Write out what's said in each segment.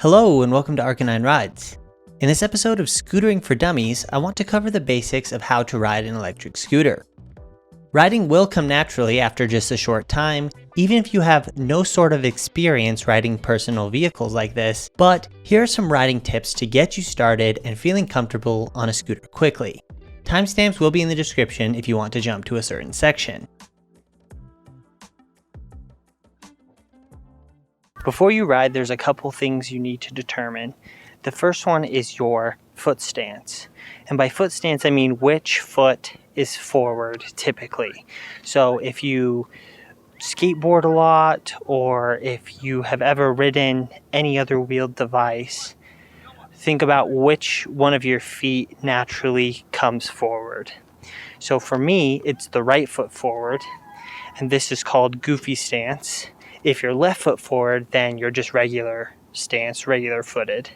Hello and welcome to Arcanine Rides. In this episode of Scootering for Dummies, I want to cover the basics of how to ride an electric scooter. Riding will come naturally after just a short time, even if you have no sort of experience riding personal vehicles like this, but here are some riding tips to get you started and feeling comfortable on a scooter quickly. Timestamps will be in the description if you want to jump to a certain section. Before you ride, there's a couple things you need to determine. The first one is your foot stance. And by foot stance, I mean which foot is forward typically. So if you skateboard a lot, or if you have ever ridden any other wheeled device, think about which one of your feet naturally comes forward. So for me, it's the right foot forward, and this is called goofy stance. If you're left foot forward, then you're just regular stance, regular footed.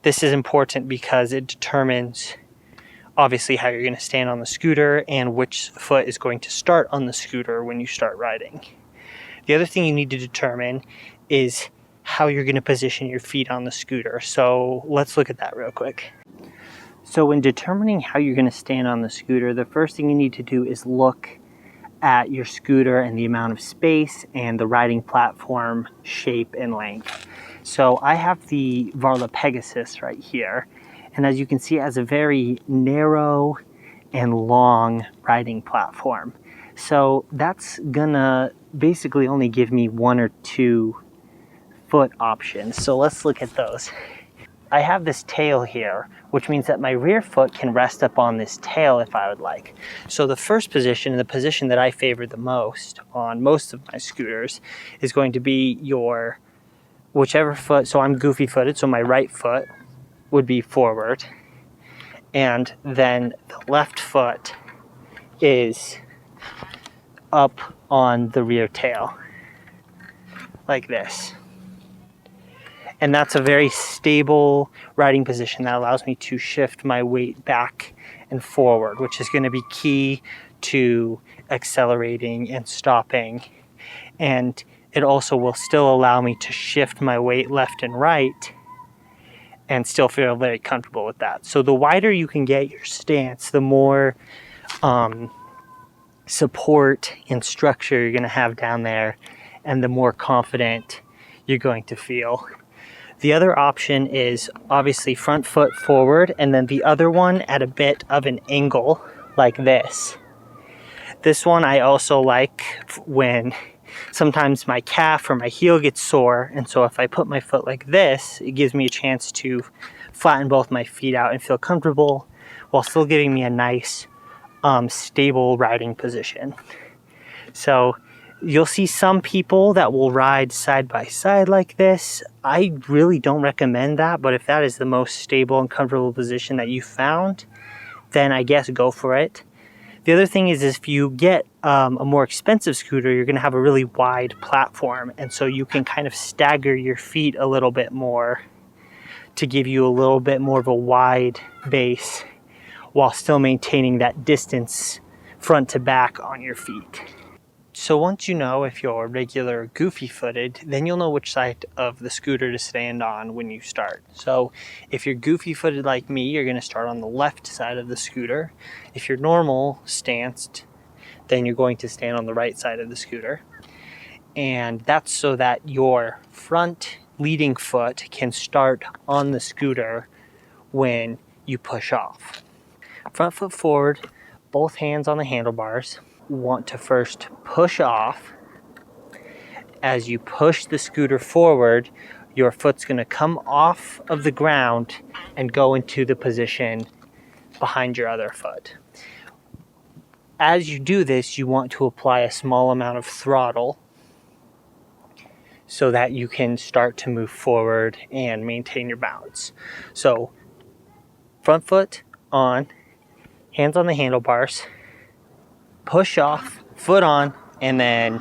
This is important because it determines obviously how you're going to stand on the scooter and which foot is going to start on the scooter when you start riding. The other thing you need to determine is how you're going to position your feet on the scooter. So let's look at that real quick. So when determining how you're going to stand on the scooter, the first thing you need to do is look at your scooter and the amount of space and the riding platform shape and length. So I have the Varla Pegasus right here, and as you can see, it has a very narrow and long riding platform. So that's gonna basically only give me 1 or 2 foot options. So let's look at those. I have this tail here, which means that my rear foot can rest up on this tail if I would like. So the first position, and the position that I favor the most on most of my scooters, is going to be your whichever foot. So I'm goofy footed, so my right foot would be forward, and then the left foot is up on the rear tail, like this. And that's a very stable riding position that allows me to shift my weight back and forward, which is going to be key to accelerating and stopping. And it also will still allow me to shift my weight left and right and still feel very comfortable with that. So the wider you can get your stance, the more support and structure you're going to have down there, and the more confident you're going to feel. The other option is obviously front foot forward, and then the other one at a bit of an angle like this. This one I also like when sometimes my calf or my heel gets sore, and so if I put my foot like this, it gives me a chance to flatten both my feet out and feel comfortable while still giving me a nice stable riding position. So you'll see some people that will ride side by side like this. I really don't recommend that, but if that is the most stable and comfortable position that you found, then I guess go for it. The other thing is if you get a more expensive scooter, you're going to have a really wide platform, and so you can kind of stagger your feet a little bit more to give you a little bit more of a wide base while still maintaining that distance front to back on your feet. So once you know if you're regular goofy footed, then you'll know which side of the scooter to stand on when you start. So if you're goofy footed like me, you're going to start on the left side of the scooter. If you're normal stanced, then you're going to stand on the right side of the scooter. And that's so that your front leading foot can start on the scooter when you push off. Front foot forward, both hands on the handlebars. Want to first push off. As you push the scooter forward, your foot's going to come off of the ground and go into the position behind your other foot. As you do this, you want to apply a small amount of throttle so that you can start to move forward and maintain your balance. So front foot on, hands on the handlebars, push off, foot on, and then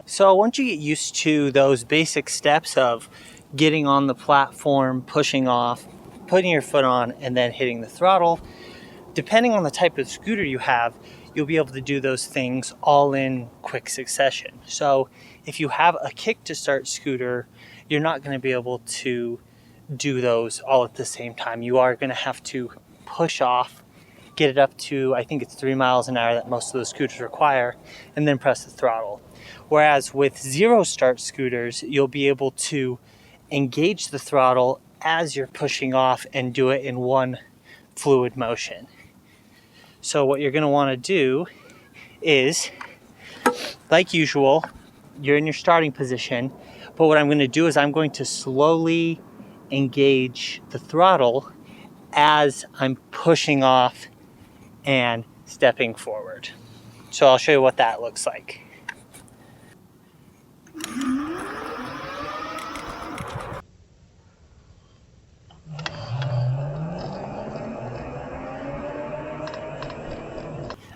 so once you get used to those basic steps of getting on the platform, pushing off, putting your foot on and then hitting the throttle. Depending on the type of scooter you have, you'll be able to do those things all in quick succession. So if you have a kick to start scooter, you're not going to be able to do those all at the same time. You are going to have to push off, get it up to, I think it's 3 miles an hour that most of those scooters require, and then press the throttle. Whereas with zero start scooters, you'll be able to engage the throttle as you're pushing off and do it in one fluid motion. So what you're going to want to do is, like usual, you're in your starting position, but what I'm going to do is I'm going to slowly engage the throttle as I'm pushing off and stepping forward. So I'll show you what that looks like.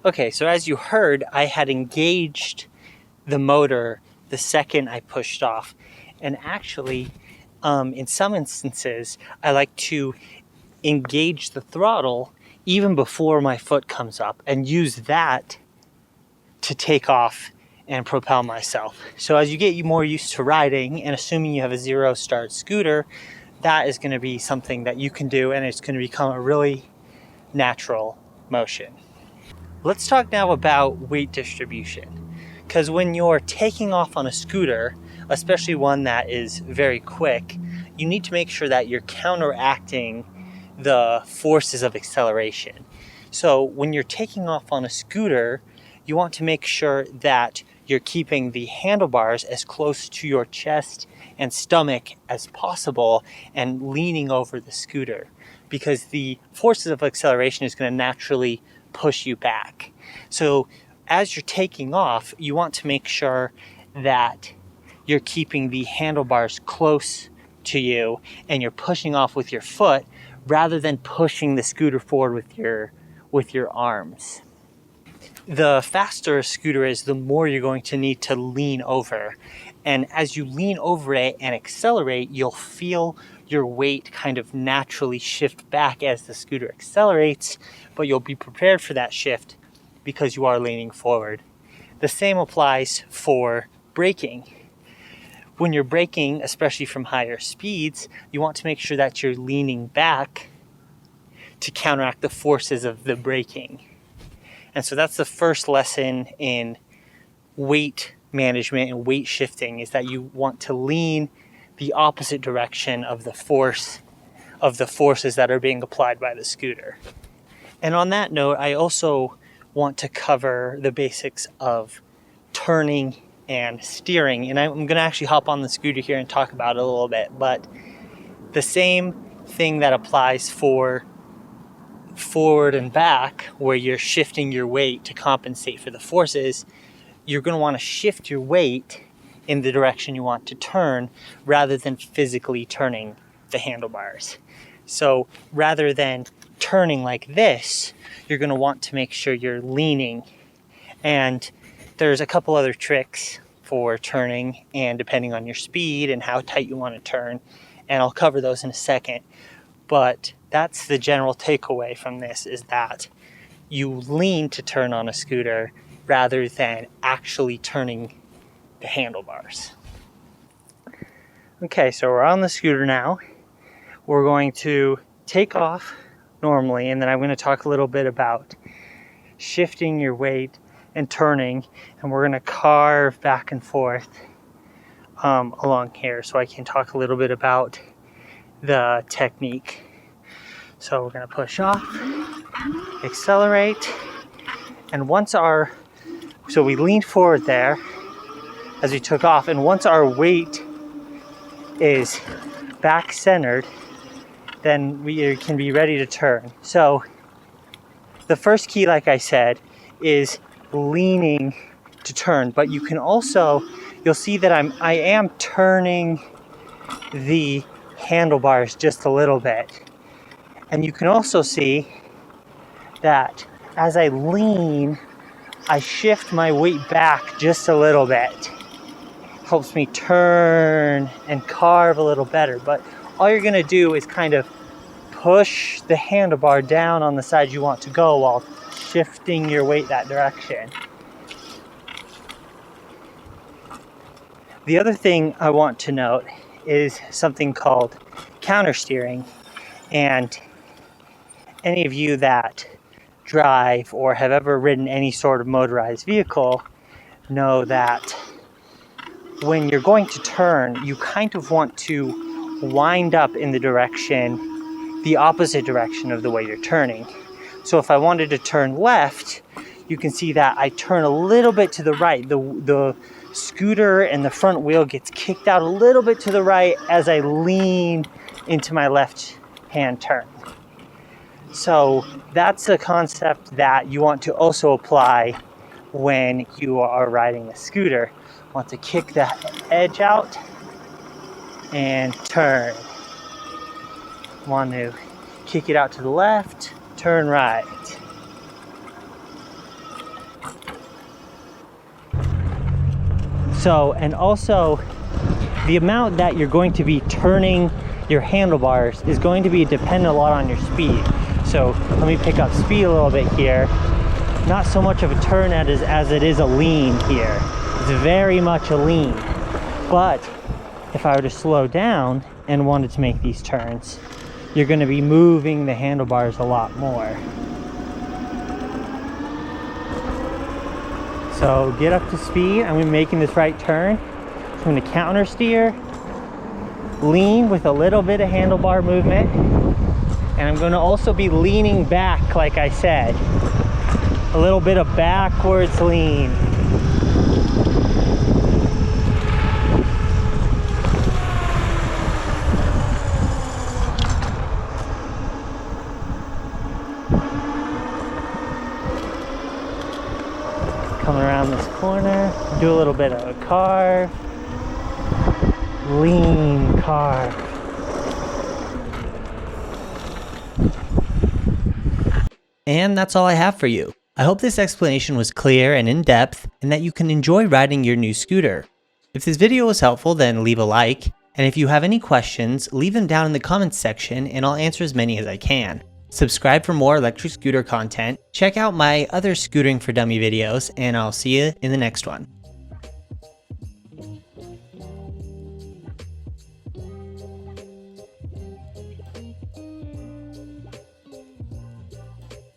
Okay, so as you heard, I had engaged the motor the second I pushed off. And actually, in some instances, I like to engage the throttle even before my foot comes up and use that to take off and propel myself. So as you get more used to riding, and assuming you have a zero start scooter, that is going to be something that you can do, and it's going to become a really natural motion. Let's talk now about weight distribution, because when you're taking off on a scooter, especially one that is very quick, you need to make sure that you're counteracting the forces of acceleration. So when you're taking off on a scooter, you want to make sure that you're keeping the handlebars as close to your chest and stomach as possible and leaning over the scooter, because the forces of acceleration is going to naturally push you back. So as you're taking off, you want to make sure that you're keeping the handlebars close to you and you're pushing off with your foot rather than pushing the scooter forward with your arms. The faster a scooter is, the more you're going to need to lean over. And as you lean over it and accelerate, you'll feel your weight kind of naturally shift back as the scooter accelerates, but you'll be prepared for that shift because you are leaning forward. The same applies for braking. When you're braking, especially from higher speeds, you want to make sure that you're leaning back to counteract the forces of the braking. And so that's the first lesson in weight management and weight shifting, is that you want to lean the opposite direction of the forces that are being applied by the scooter. And on that note, I also want to cover the basics of turning and steering. And I'm going to actually hop on the scooter here and talk about it a little bit. But the same thing that applies for forward and back, where you're shifting your weight to compensate for the forces, you're going to want to shift your weight in the direction you want to turn rather than physically turning the handlebars. So rather than turning like this, you're going to want to make sure you're leaning. And there's a couple other tricks for turning, and depending on your speed and how tight you want to turn, and I'll cover those in a second. But that's the general takeaway from this, is that you lean to turn on a scooter rather than actually turning the handlebars. Okay, so we're on the scooter now. We're going to take off normally, and then I'm going to talk a little bit about shifting your weight and turning, and we're going to carve back and forth along here so I can talk a little bit about the technique. So we're going to push off, accelerate, and so we leaned forward there as we took off, and once our weight is back centered, then we can be ready to turn. So the first key, like I said, is leaning to turn, but you can also, you'll see that I am turning the handlebars just a little bit. And you can also see that as I lean, I shift my weight back just a little bit. Helps me turn and carve a little better. But all you're gonna do is kind of push the handlebar down on the side you want to go while shifting your weight that direction. The other thing I want to note is something called counter steering. And any of you that drive or have ever ridden any sort of motorized vehicle know that when you're going to turn, you kind of want to wind up in the opposite direction of the way you're turning. So if I wanted to turn left, you can see that I turn a little bit to the right. The scooter and the front wheel gets kicked out a little bit to the right as I lean into my left hand turn. So that's a concept that you want to also apply when you are riding a scooter. You want to kick that edge out and turn. Want to kick it out to the left, turn right. So, and also the amount that you're going to be turning your handlebars is going to be dependent a lot on your speed. So let me pick up speed a little bit here. Not so much of a turn as it is a lean here. It's very much a lean. But if I were to slow down and wanted to make these turns, you're going to be moving the handlebars a lot more. So get up to speed. I'm going to be making this right turn. So I'm going to counter steer, lean with a little bit of handlebar movement, and I'm going to also be leaning back, like I said. A little bit of backwards lean. Coming around this corner, do a little bit of a carve, lean carve. And that's all I have for you. I hope this explanation was clear and in-depth and that you can enjoy riding your new scooter. If this video was helpful, then leave a like, and if you have any questions, leave them down in the comments section and I'll answer as many as I can. Subscribe for more electric scooter content, check out my other Scootering for Dummy videos, and I'll see you in the next one.